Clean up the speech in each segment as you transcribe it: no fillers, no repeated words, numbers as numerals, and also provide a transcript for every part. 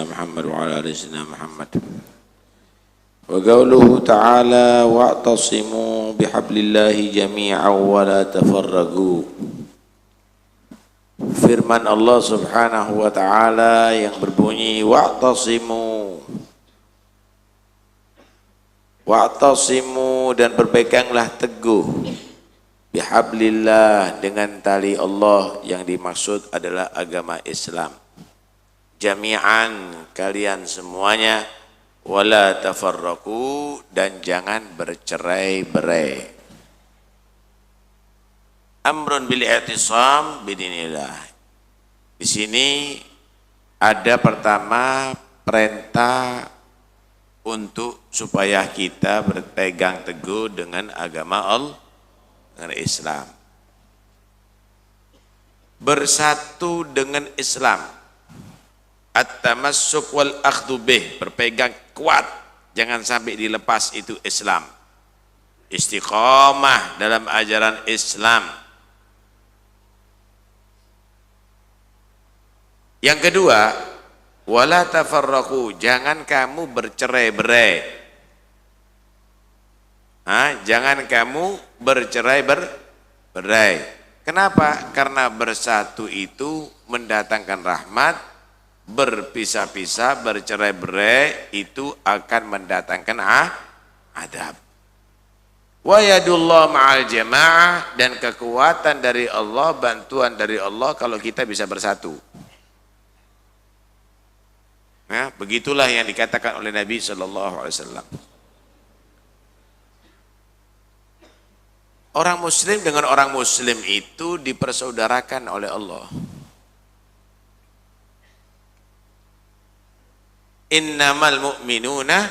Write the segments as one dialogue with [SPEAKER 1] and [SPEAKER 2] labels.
[SPEAKER 1] محمد وعلى آل سيدنا محمد وقوله تعالى واعتصموا بحبل الله جميعا ولا تفرقوا. Firman Allah Subhanahu wa taala yang berbunyi wa'tasimu dan berpeganglah teguh bihablillah dengan tali Allah, yang dimaksud adalah agama Islam. Jami'an, kalian semuanya, wala tafarraqu, dan jangan bercerai-berai. Amrun bil i'tisam bidinillah. Di sini ada pertama perintah untuk supaya kita berpegang teguh dengan agama Allah, dengan Islam. Bersatu dengan Islam. At-tamassuk wal akhdhu bih, berpegang kuat, jangan sampai dilepas itu Islam. Istiqamah dalam ajaran Islam. Yang kedua, wala tafarraqu, jangan kamu bercerai-berai. Jangan kamu bercerai-berai. Kenapa? Karena bersatu itu mendatangkan rahmat, berpisah-pisah, bercerai-berai itu akan mendatangkan adab. Wa yadullah ma'al jamaah, dan kekuatan dari Allah, bantuan dari Allah kalau kita bisa bersatu. Begitulah yang dikatakan oleh Nabi Sallallahu Alaihi Wasallam. Orang Muslim dengan orang Muslim itu dipersaudarakan oleh Allah. Innamal mu'minuna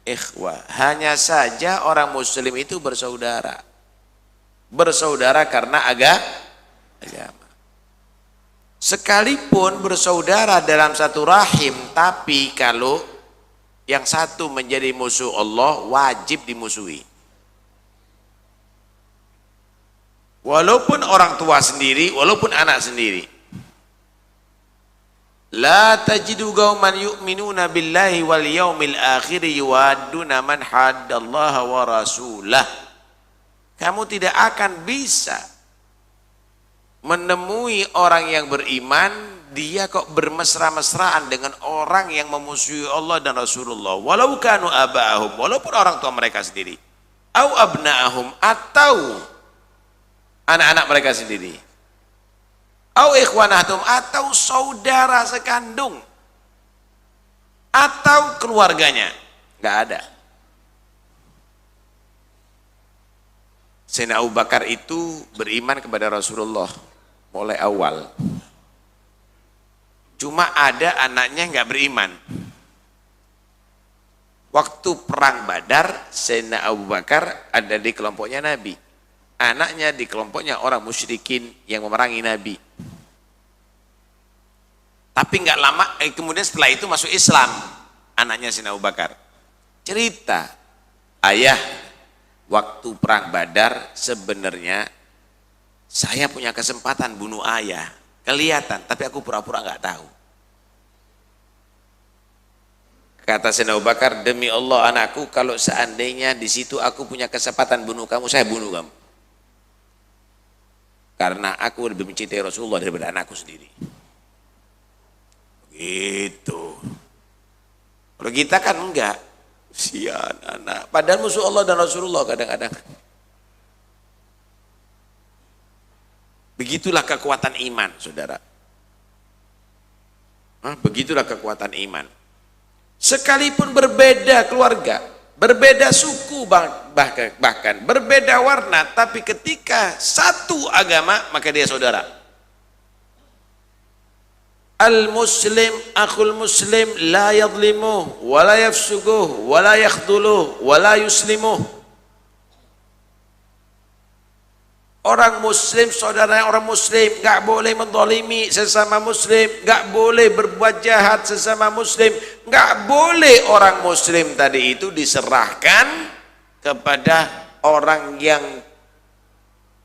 [SPEAKER 1] ikhwah. Hanya saja orang Muslim itu bersaudara. Bersaudara karena agama. Sekalipun bersaudara dalam satu rahim, tapi kalau yang satu menjadi musuh Allah, wajib dimusuhi. Walaupun orang tua sendiri, walaupun anak sendiri. La tajidu qauman yu'minuna billahi wal yaumil akhir yuwadduna man haddallaha wa rasulah. Kamu tidak akan bisa menemui orang yang beriman, dia kok bermesra-mesraan dengan orang yang memusuhi Allah dan Rasulullah. Walau kanu aba'ahum, walaupun orang tua mereka sendiri. Au abna'ahum, atau anak-anak mereka sendiri. Au ikhwanahum, atau saudara sekandung. Atau keluarganya. Enggak ada. Sayyidina Abu Bakar itu beriman kepada Rasulullah mulai awal. Cuma ada anaknya nggak beriman. Waktu perang Badar, Sayyidina Abu Bakar ada di kelompoknya Nabi. Anaknya di kelompoknya orang musyrikin yang memerangi Nabi. Tapi nggak lama, kemudian setelah itu masuk Islam. Anaknya Sayyidina Abu Bakar. Cerita, ayah, waktu perang Badar sebenarnya saya punya kesempatan bunuh ayah, kelihatan, tapi aku pura-pura nggak tahu. Kata Sayyidina Abu Bakar, demi Allah anakku, kalau seandainya di situ aku punya kesempatan bunuh kamu, saya bunuh kamu. Karena aku lebih mencintai Rasulullah daripada anakku sendiri. Gitu. Kalau kita kan enggak. Sian anak, padahal musuh Allah dan Rasulullah kadang-kadang. Begitulah kekuatan iman, saudara. Begitulah kekuatan iman. Sekalipun berbeda keluarga, berbeda suku, bahkan berbeda warna, tapi ketika satu agama, maka dia saudara. Al-muslim akhul muslim la yadlimuh wa la yafsuguh wa la yakhduluh wa la yuslimuh. Orang muslim, saudaranya orang muslim, enggak boleh menzalimi sesama muslim, enggak boleh berbuat jahat sesama muslim, enggak boleh orang muslim tadi itu diserahkan kepada orang yang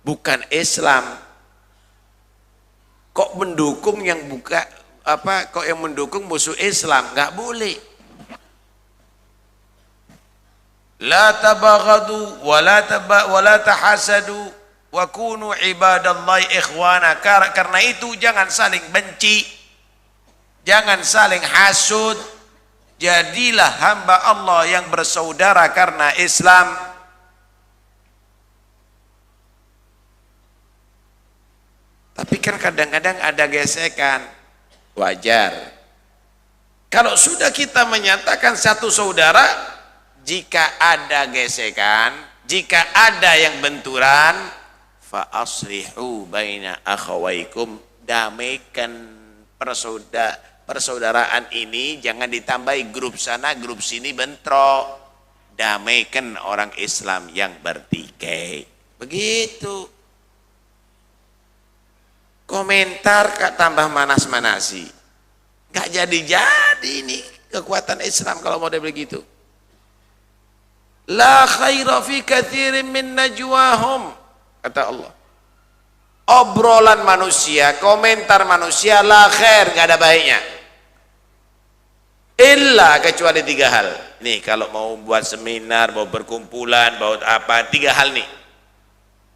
[SPEAKER 1] bukan Islam. Kok mendukung yang bukan kok yang mendukung musuh Islam, nggak boleh. La tabaghadu wa la tahasadu wa kunu ibadallahi ikhwana. Karena itu jangan saling benci, jangan saling hasud, jadilah hamba Allah yang bersaudara karena Islam. Tapi kan kadang-kadang ada gesekan, wajar. Kalau sudah kita menyatakan satu saudara, jika ada gesekan, jika ada yang benturan, fa aslihu baina akhawaikum, damaikan persaudaraan ini, jangan ditambahi grup sana grup sini bentrok. Damaikan orang Islam yang bertikai. Begitu. Komentar tambah manas-manasi, nggak jadi ini kekuatan Islam kalau model begitu. La khaira fi katsirin min najwahum, kata Allah. Obrolan manusia, komentar manusia, la khair, nggak ada baiknya. Illa, kecuali 3 hal. Nih kalau mau buat seminar, mau berkumpulan, mau apa, 3 hal nih.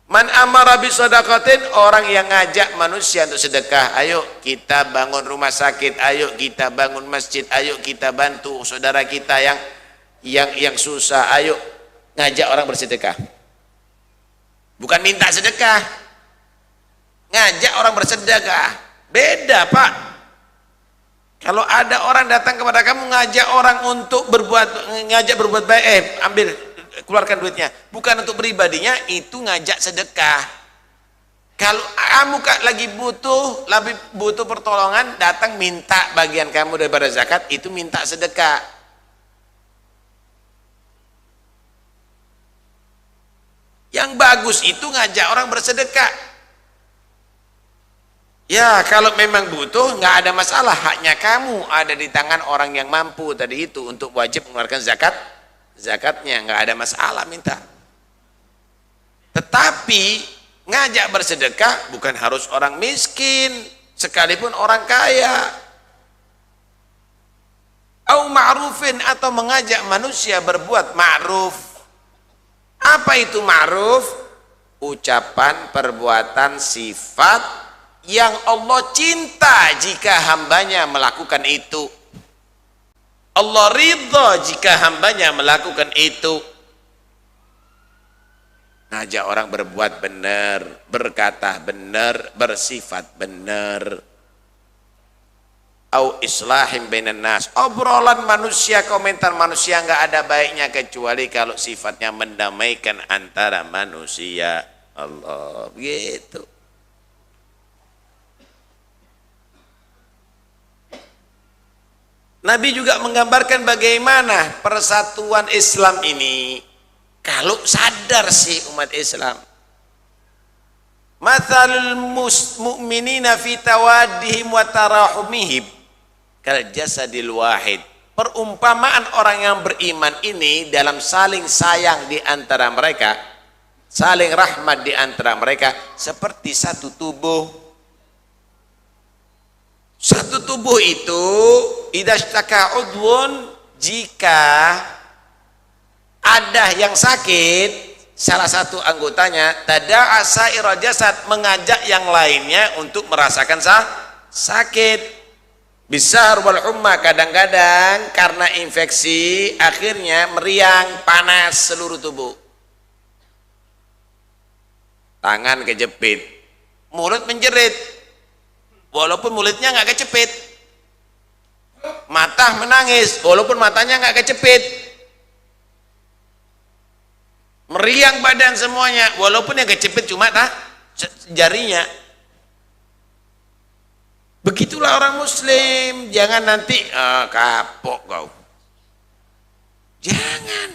[SPEAKER 1] Man amara bisadaqatin, orang yang ngajak manusia untuk sedekah. Ayo kita bangun rumah sakit, ayo kita bangun masjid, ayo kita bantu saudara kita yang susah, ayo ngajak orang bersedekah. Bukan minta sedekah, ngajak orang bersedekah. Beda, Pak. Kalau ada orang datang kepada kamu ngajak orang untuk ngajak berbuat baik, ambil, keluarkan duitnya, bukan untuk pribadinya, itu ngajak sedekah. Kalau kamu lagi butuh pertolongan, datang minta bagian kamu daripada zakat, itu minta sedekah. Yang bagus itu ngajak orang bersedekah. Ya kalau memang butuh, nggak ada masalah, haknya kamu ada di tangan orang yang mampu tadi itu untuk wajib mengeluarkan zakatnya, nggak ada masalah minta. Tetapi ngajak bersedekah bukan harus orang miskin, sekalipun orang kaya. Au ma'rufin, atau mengajak manusia berbuat ma'ruf. Apa itu ma'ruf? Ucapan, perbuatan, sifat yang Allah cinta jika hambanya melakukan itu. Allah ridha jika hambanya melakukan itu. Ngajak orang berbuat benar, berkata benar, bersifat benar. Au islahim bainan nas, obrolan manusia, komentar manusia nggak ada baiknya kecuali kalau sifatnya mendamaikan antara manusia. Allah, begitu. Nabi juga menggambarkan bagaimana persatuan Islam ini kalau sadar sih umat Islam. Mathalul mu'minina fi tawaddihim wa tarahumihim kal jasadil wahid. Perumpamaan orang yang beriman ini dalam saling sayang di antara mereka, saling rahmat di antara mereka, seperti satu tubuh. Satu tubuh itu idastaka udwun, jika ada yang sakit salah satu anggotanya, tada'a sa'ira jasad, mengajak yang lainnya untuk merasakan sakit. Bisar wal humma, kadang-kadang karena infeksi akhirnya meriang, panas seluruh tubuh. Tangan kejepit, mulut menjerit walaupun mulutnya nggak kecepit, mata menangis walaupun matanya nggak kecepit, meriang badan semuanya walaupun yang kecepit cuma jarinya. Begitulah orang muslim. Jangan nanti kapok kau, jangan.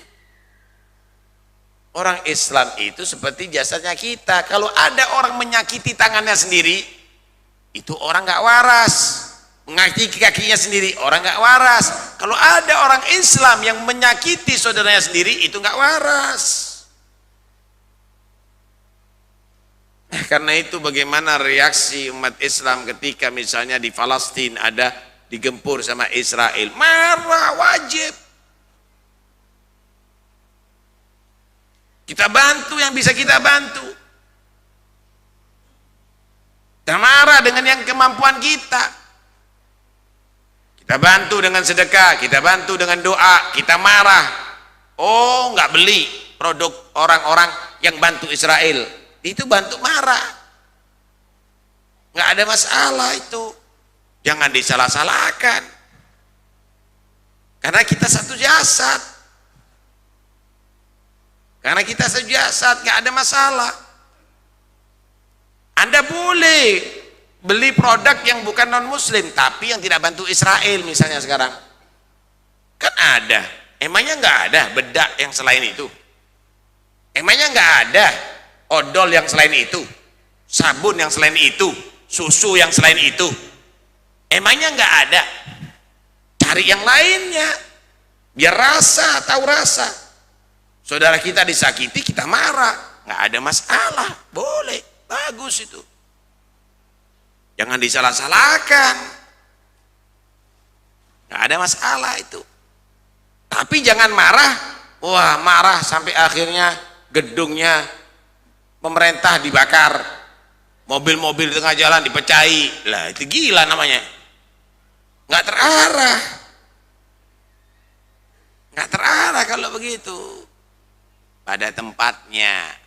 [SPEAKER 1] Orang Islam itu seperti jasadnya kita. Kalau ada orang menyakiti tangannya sendiri, itu orang nggak waras. Menyakiti kakinya sendiri, orang nggak waras. Kalau ada orang Islam yang menyakiti saudaranya sendiri, itu nggak waras. Karena itu bagaimana reaksi umat Islam ketika misalnya di Palestina ada digempur sama Israel? Marah, wajib. Kita bantu yang bisa kita bantu. Kita marah dengan yang kemampuan kita. Kita bantu dengan sedekah, kita bantu dengan doa, kita marah. Oh, nggak beli produk orang-orang yang bantu Israel. Itu bantu marah. Nggak ada masalah itu. Jangan disalah-salahkan. Karena kita satu jasad. Karena kita satu jasad, nggak ada masalah. Anda boleh beli produk yang bukan non-muslim, tapi yang tidak bantu Israel misalnya sekarang. Kan ada. Emangnya nggak ada bedak yang selain itu? Emangnya nggak ada odol yang selain itu? Sabun yang selain itu? Susu yang selain itu? Emangnya nggak ada? Cari yang lainnya. Biar rasa, tahu rasa. Saudara kita disakiti, kita marah. Nggak ada masalah. Boleh. Bagus itu. Jangan disalah-salahkan. Nggak ada masalah itu. Tapi jangan marah. Wah, marah sampai akhirnya gedungnya pemerintah dibakar. Mobil-mobil di tengah jalan dipecahi. Lah, itu gila namanya. Nggak terarah. Nggak terarah kalau begitu. Pada tempatnya.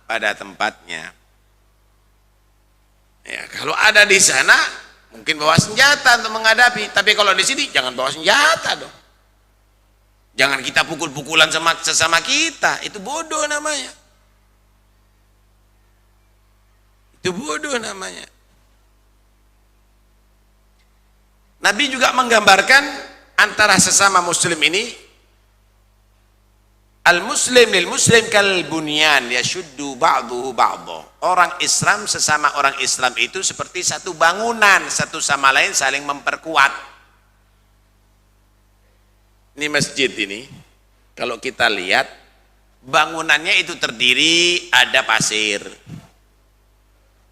[SPEAKER 1] Pada tempatnya. Ya, kalau ada di sana mungkin bawa senjata untuk menghadapi, tapi kalau di sini jangan bawa senjata dong. Jangan kita pukul-pukulan sama sesama kita, itu bodoh namanya. Itu bodoh namanya. Nabi juga menggambarkan antara sesama muslim ini, al-muslim lil muslim kal bunyan yashuddu ba'duhu ba'dahu. Orang Islam sesama orang Islam itu seperti satu bangunan, satu sama lain saling memperkuat. Ini masjid ini, kalau kita lihat bangunannya itu terdiri ada pasir.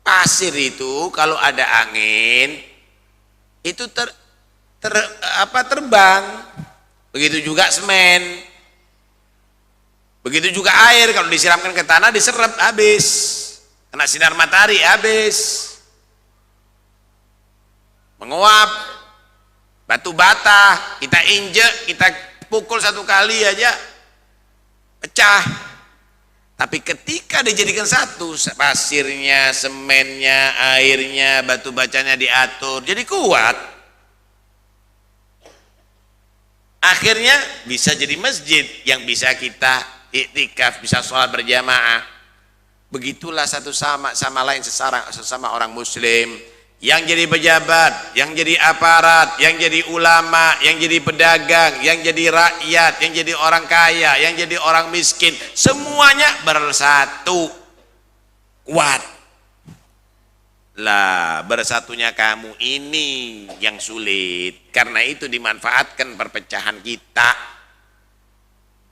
[SPEAKER 1] Pasir itu kalau ada angin itu terbang. Begitu juga semen. Begitu juga air, kalau disiramkan ke tanah diserap habis. Kena sinar matahari habis. Menguap. Batu bata, kita injek, kita pukul satu kali aja pecah. Tapi ketika dijadikan satu, pasirnya, semennya, airnya, batu bacanya diatur, jadi kuat. Akhirnya bisa jadi masjid yang bisa kita iktikaf, bisa sholat berjamaah. Begitulah satu sama lain sesama orang muslim. Yang jadi pejabat, yang jadi aparat, yang jadi ulama, yang jadi pedagang, yang jadi rakyat, yang jadi orang kaya, yang jadi orang miskin, semuanya bersatu, kuat. Lah, bersatunya kamu ini yang sulit. Karena itu dimanfaatkan perpecahan kita.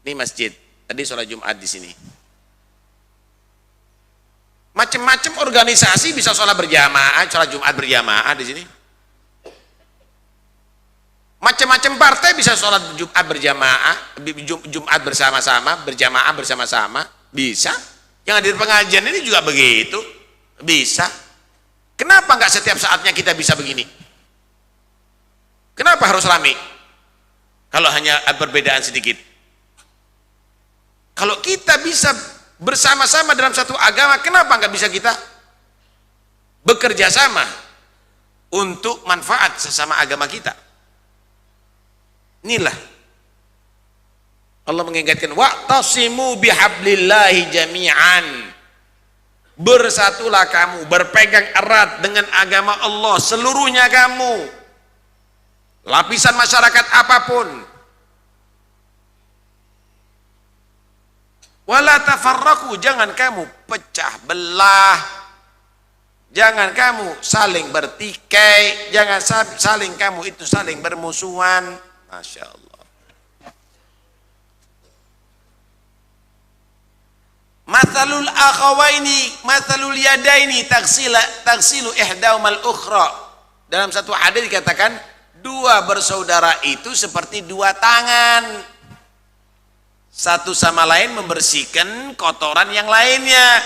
[SPEAKER 1] Ini masjid. Tadi sholat Jumat di sini. Macam-macam organisasi bisa sholat berjamaah, sholat Jumat berjamaah di sini. Macam-macam partai bisa sholat Jumat berjamaah, Jumat bersama-sama, berjamaah bersama-sama, bisa. Yang hadir pengajian ini juga begitu, bisa. Kenapa nggak setiap saatnya kita bisa begini? Kenapa harus rame? Kalau hanya perbedaan sedikit. Kalau kita bisa bersama-sama dalam satu agama, kenapa nggak bisa kita bekerja sama untuk manfaat sesama agama kita? Inilah Allah mengingatkan, wa'tasimu bihablillahi jami'an. Bersatulah kamu, berpegang erat dengan agama Allah seluruhnya kamu. Lapisan masyarakat apapun. Wala tafarraqu, jangan kamu pecah belah. Jangan kamu saling bertikai, jangan saling kamu itu saling bermusuhan. Masya Allah. Mathalul akhawaini, mathalul yadaini taksilu ihdaumal ukhra. Dalam satu hadis dikatakan dua bersaudara itu seperti dua tangan. Satu sama lain membersihkan kotoran yang lainnya.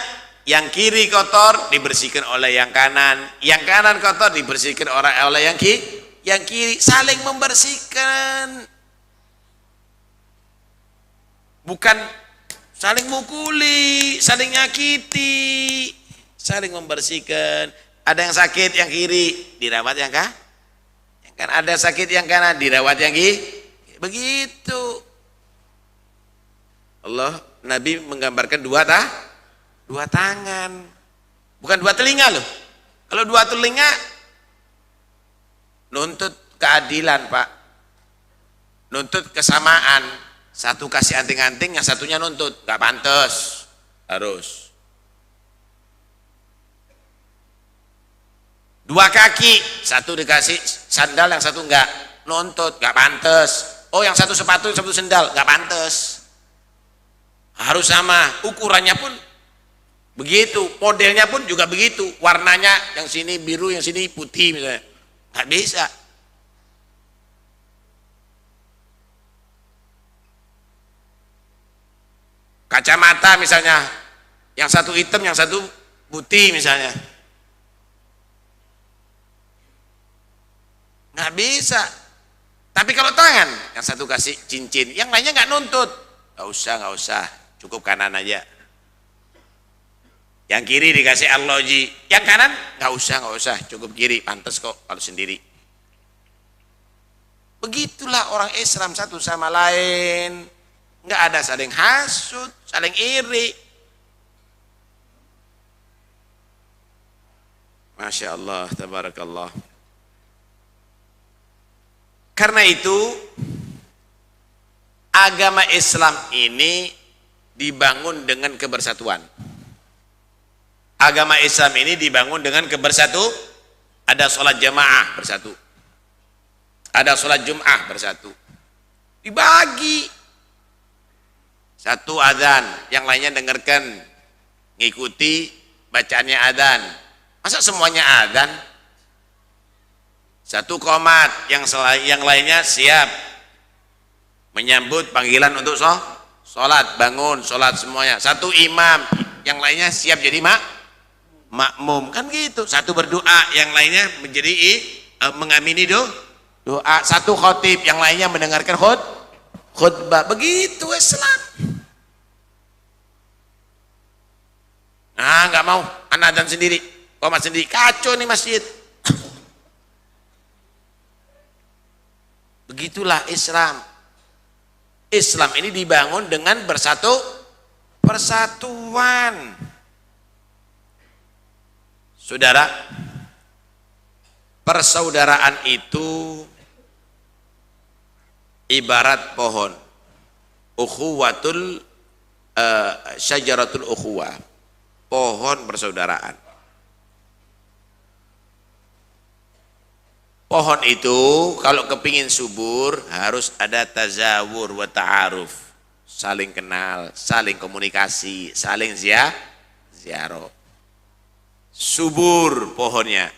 [SPEAKER 1] Yang kiri kotor dibersihkan oleh yang kanan. Yang kanan kotor dibersihkan oleh yang kiri. Saling membersihkan. Bukan saling mukuli, saling nyakiti, saling membersihkan. Ada yang sakit yang kiri, dirawat yang kan ada sakit yang kanan, dirawat yang kiri. Begitu. Nabi menggambarkan dua tangan. Bukan dua telinga loh. Kalau dua telinga nuntut keadilan, Pak. Nuntut kesamaan. Satu kasih anting-anting, yang satunya nuntut, gak pantas, harus. Dua kaki, satu dikasih sandal, yang satu enggak, nuntut, gak pantas. Oh, yang satu sepatu, yang satu sandal, gak pantas. Harus sama, ukurannya pun begitu, modelnya pun juga begitu, warnanya yang sini biru, yang sini putih misalnya, gak bisa. Kacamata misalnya, yang satu hitam, yang satu putih misalnya, nggak bisa. Tapi kalau tangan, yang satu kasih cincin, yang lainnya nggak nuntut, nggak usah, cukup kanan aja. Yang kiri dikasih arloji, yang kanan nggak usah, cukup kiri, pantas kok kalau sendiri. Begitulah orang Islam satu sama lain. Nggak ada saling hasut, saling iri. Masya Allah, tabarakallah. Karena itu agama Islam ini dibangun dengan kebersatuan. Agama Islam ini dibangun dengan kebersatuan. Ada sholat jamaah bersatu, ada sholat Jum'ah bersatu, dibagi. Satu adzan, yang lainnya dengarkan, ngikuti bacaannya adzan. Masa semuanya adzan? Satu qomat, yang lainnya siap menyambut panggilan untuk sholat, bangun, sholat semuanya. Satu imam, yang lainnya siap jadi makmum, kan gitu. Satu berdoa, yang lainnya menjadi mengamini doa. Satu khotib, yang lainnya mendengarkan khutbah. Begitu Islam. Nggak mau, anak dan sendiri, qomat sendiri, kacau nih masjid. Begitulah Islam. Islam ini dibangun dengan persatuan. Saudara, persaudaraan itu ibarat pohon. Ukhuwatul syajaratul ukhuwah. Pohon persaudaraan. Pohon itu kalau kepingin subur harus ada tazawur wa ta'aruf, saling kenal, saling komunikasi, saling ziarah. Subur pohonnya.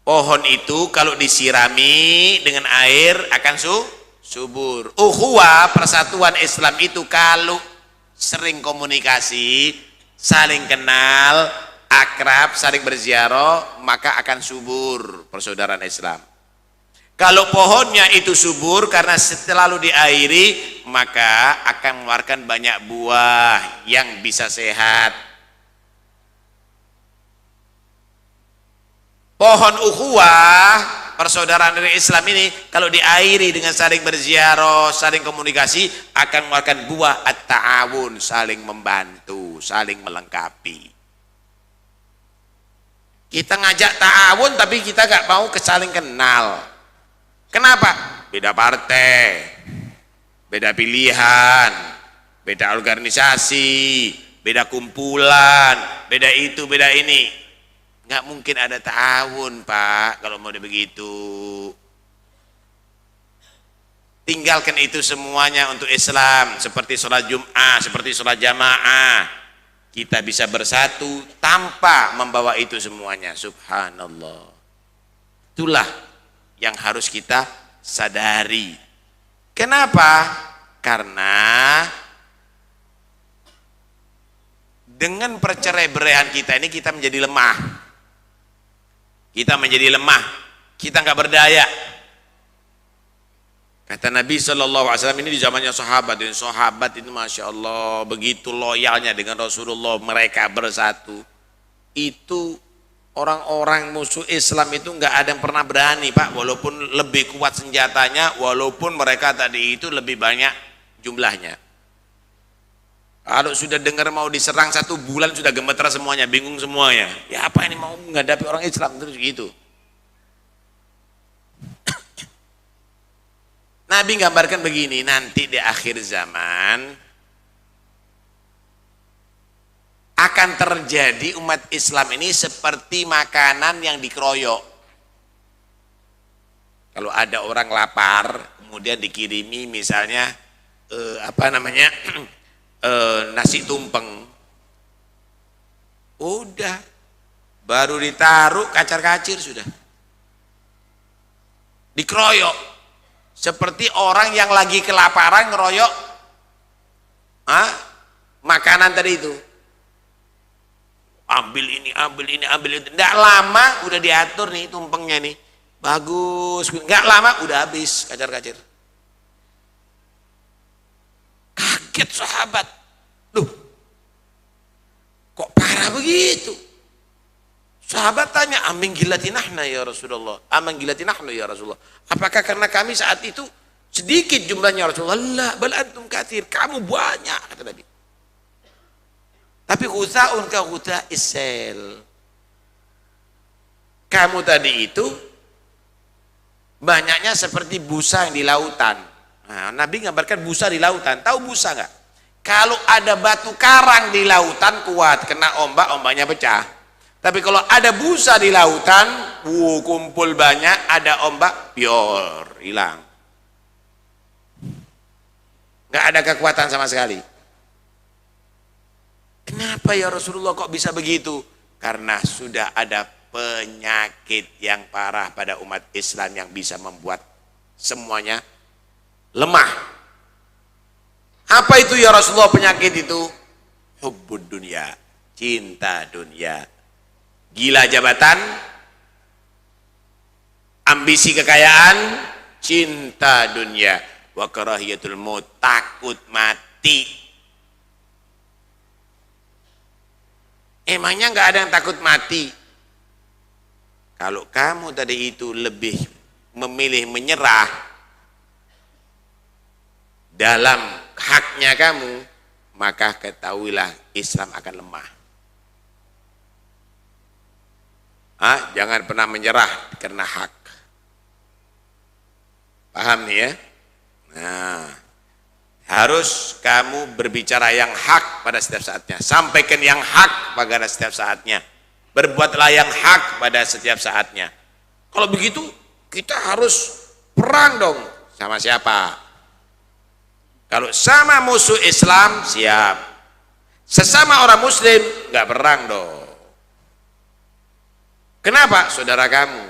[SPEAKER 1] Pohon itu kalau disirami dengan air akan subur. Ukhuwah, persatuan Islam itu kalau sering komunikasi, saling kenal, akrab, saling berziarah, maka akan subur persaudaraan Islam. Kalau pohonnya itu subur karena selalu diairi, maka akan mengeluarkan banyak buah yang bisa sehat. Pohon ukhuwah, persaudaraan dari Islam ini kalau diairi dengan saling berziarah, saling komunikasi, akan mengeluarkan buah at-ta'awun, saling membantu, saling melengkapi. Kita ngajak ta'awun tapi kita gak mau saling kenal. Kenapa? Beda partai, beda pilihan, beda organisasi, beda kumpulan, beda itu, beda ini. Nggak mungkin ada ta'awun, Pak, kalau mau begitu. tinggalkan itu semuanya untuk Islam, seperti sholat Jum'ah, seperti sholat jamaah. Kita bisa bersatu tanpa membawa itu semuanya. Subhanallah. Itulah yang harus kita sadari. Kenapa? Karena dengan perceraian kita ini kita menjadi lemah. Kita menjadi lemah. Kita nggak berdaya. Kata Nabi SAW ini di zamannya sahabat, dan sahabat itu Masya Allah begitu loyalnya dengan Rasulullah, mereka bersatu. Itu orang-orang musuh Islam itu nggak ada yang pernah berani Pak, walaupun lebih kuat senjatanya, walaupun mereka tadi itu lebih banyak jumlahnya. Kalau sudah dengar mau diserang 1 bulan sudah gemeter semuanya, bingung semuanya. Ya apa ini mau menghadapi orang Islam terus gitu. Nabi gambarkan begini, nanti di akhir zaman akan terjadi umat Islam ini seperti makanan yang dikeroyok. Kalau ada orang lapar, kemudian dikirimi misalnya nasi tumpeng, udah baru ditaruh kacar-kacir sudah dikeroyok. Seperti orang yang lagi kelaparan ngeroyok makanan tadi itu. Ambil ini, ambil ini, ambil itu. Nggak lama udah diatur nih tumpengnya nih. Bagus. Nggak lama udah habis kacar-kacir. Kaget sahabat. Loh, kok parah begitu? Sahabat tanya, amin gilatinahna ya Rasulullah, amin gilatinahna ya Rasulullah. Apakah karena kami saat itu sedikit jumlahnya Rasulullah? La, bal antum katsir, kamu banyak kata Nabi. Tapi ghuthaun ka ghutha isel. Kamu tadi itu banyaknya seperti busa yang di lautan. Nah, Nabi gambarkan busa di lautan. Tahu busa nggak? Kalau ada batu karang di lautan kuat, kena ombak, ombaknya pecah. Tapi kalau ada busa di lautan, kumpul banyak, ada ombak, pior, hilang. Nggak ada kekuatan sama sekali. Kenapa ya Rasulullah kok bisa begitu? Karena sudah ada penyakit yang parah pada umat Islam yang bisa membuat semuanya lemah. Apa itu ya Rasulullah penyakit itu? Hubbud dunya, cinta dunia. Gila jabatan, ambisi kekayaan, cinta dunia, wa karahiyatul maut, takut mati. Emangnya nggak ada yang takut mati? Kalau kamu tadi itu lebih memilih menyerah dalam haknya kamu, maka ketahuilah Islam akan lemah. Jangan pernah menyerah karena hak. Paham nih ya? Nah, harus kamu berbicara yang hak pada setiap saatnya. Sampaikan yang hak pada setiap saatnya. Berbuatlah yang hak pada setiap saatnya. Kalau begitu, kita harus perang dong. Sama siapa? Kalau sama musuh Islam, siap. Sesama orang Muslim, nggak perang dong. Kenapa? Saudara kamu.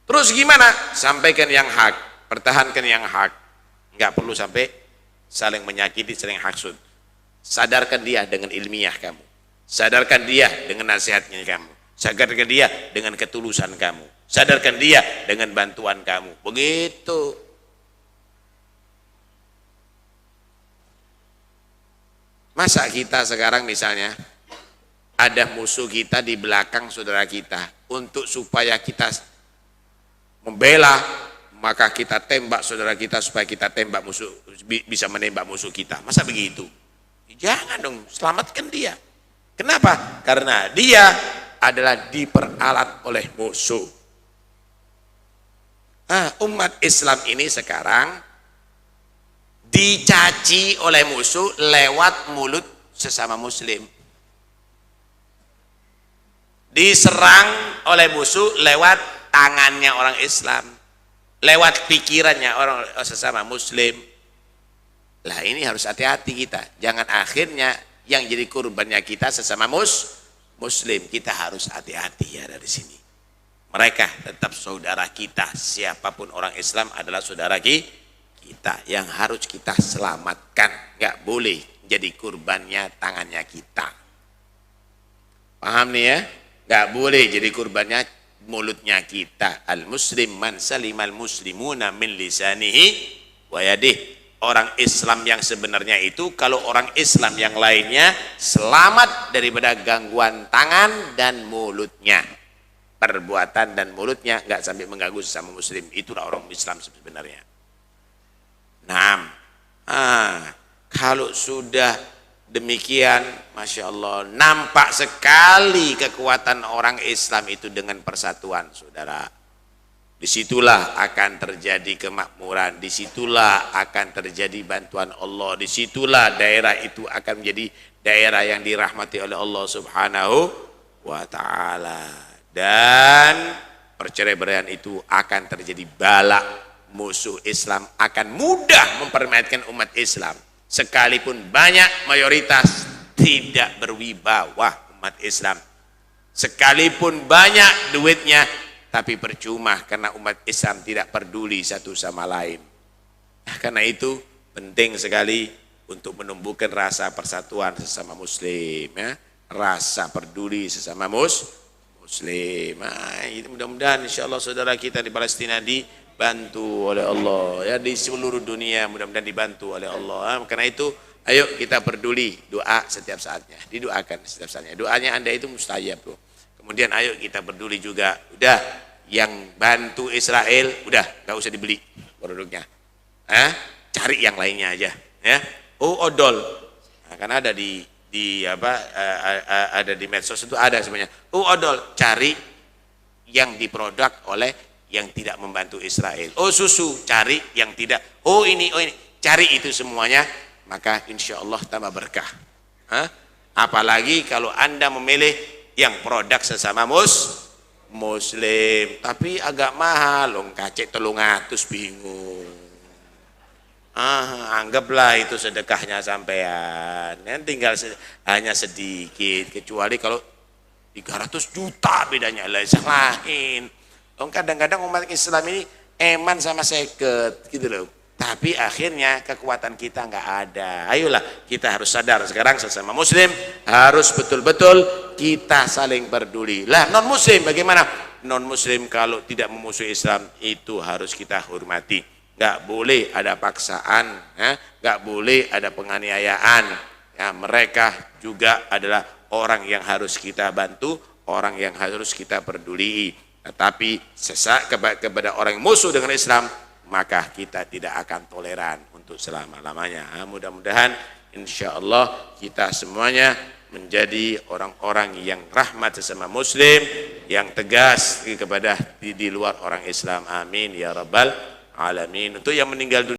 [SPEAKER 1] Terus gimana? Sampaikan yang hak, pertahankan yang hak. Nggak perlu sampai saling menyakiti, saling hasud. Sadarkan dia dengan ilmiah kamu. Sadarkan dia dengan nasihatnya kamu. Sadarkan dia dengan ketulusan kamu. Sadarkan dia dengan bantuan kamu. Begitu. Masa kita sekarang misalnya ada musuh kita di belakang saudara kita, untuk supaya kita membela, maka kita tembak saudara kita supaya kita tembak musuh, bisa menembak musuh kita. Masa begitu? Jangan dong, selamatkan dia. Kenapa? Karena dia adalah diperalat oleh musuh. Umat Islam ini sekarang dicaci oleh musuh lewat mulut sesama muslim. Diserang oleh musuh lewat tangannya orang Islam. lewat pikirannya orang sesama muslim. Lah ini harus hati-hati kita, jangan akhirnya yang jadi kurbannya kita sesama muslim. Kita harus hati-hati ya dari sini. Mereka tetap saudara kita, siapapun orang Islam adalah saudara kita yang harus kita selamatkan. Nggak boleh jadi kurbannya tangannya kita. Paham nih ya? Nggak boleh jadi kurbannya mulutnya kita. Al-muslim man salimal muslimuna min lisanihi wa yadihi. Orang Islam yang sebenarnya itu kalau orang Islam yang lainnya selamat daripada gangguan tangan dan mulutnya. Perbuatan dan mulutnya nggak sampai mengganggu sesama muslim. Itulah orang Islam sebenarnya. Nah, kalau sudah demikian, Masya Allah, nampak sekali kekuatan orang Islam itu dengan persatuan, saudara. Disitulah akan terjadi kemakmuran, disitulah akan terjadi bantuan Allah, disitulah daerah itu akan menjadi daerah yang dirahmati oleh Allah Subhanahu wa Ta'ala. Dan perceraian itu akan terjadi bala. Musuh Islam akan mudah mempermainkan umat Islam. Sekalipun banyak mayoritas tidak berwibawa umat Islam. Sekalipun banyak duitnya, tapi percuma karena umat Islam tidak peduli satu sama lain. Karena itu penting sekali untuk menumbuhkan rasa persatuan sesama muslim, ya. Rasa peduli sesama muslim. Mudah-mudahan insyaallah saudara kita di Palestina dibantu oleh Allah, ya, di seluruh dunia mudah-mudahan dibantu oleh Allah. Karena itu ayo kita peduli, doa setiap saatnya, didoakan setiap saatnya. Doanya Anda itu mustajab tuh. Kemudian ayo kita peduli juga, udah yang bantu Israel udah nggak usah dibeli produknya, cari yang lainnya aja, ya. Odol, nah, kan ada di ada di medsos itu ada sebenarnya. Odol, cari yang diproduk oleh yang tidak membantu Israel. Susu, cari yang tidak. Ini, cari itu semuanya, maka insya Allah tambah berkah. Apalagi kalau Anda memilih yang produk sesama muslim tapi agak mahal, kacek 300 bingung. Anggaplah itu sedekahnya sampean, kan tinggal hanya sedikit, kecuali kalau 300 juta bedanya lah lain. Kadang-kadang umat Islam ini eman sama seket gitu loh, tapi akhirnya kekuatan kita nggak ada. Ayolah kita harus sadar sekarang sesama muslim harus betul-betul kita saling peduli. Lah non muslim bagaimana? Non muslim kalau tidak memusuhi Islam itu harus kita hormati. Nggak boleh ada paksaan, nggak boleh ada penganiayaan. Ya, mereka juga adalah orang yang harus kita bantu, orang yang harus kita peduli. Tetapi sesak kepada orang yang musuh dengan Islam, maka kita tidak akan toleran untuk selama-lamanya. Mudah-mudahan insya Allah kita semuanya menjadi orang-orang yang rahmat sesama muslim, yang tegas kepada di luar orang Islam. Amin ya rabbal alamin. Untuk yang meninggal dunia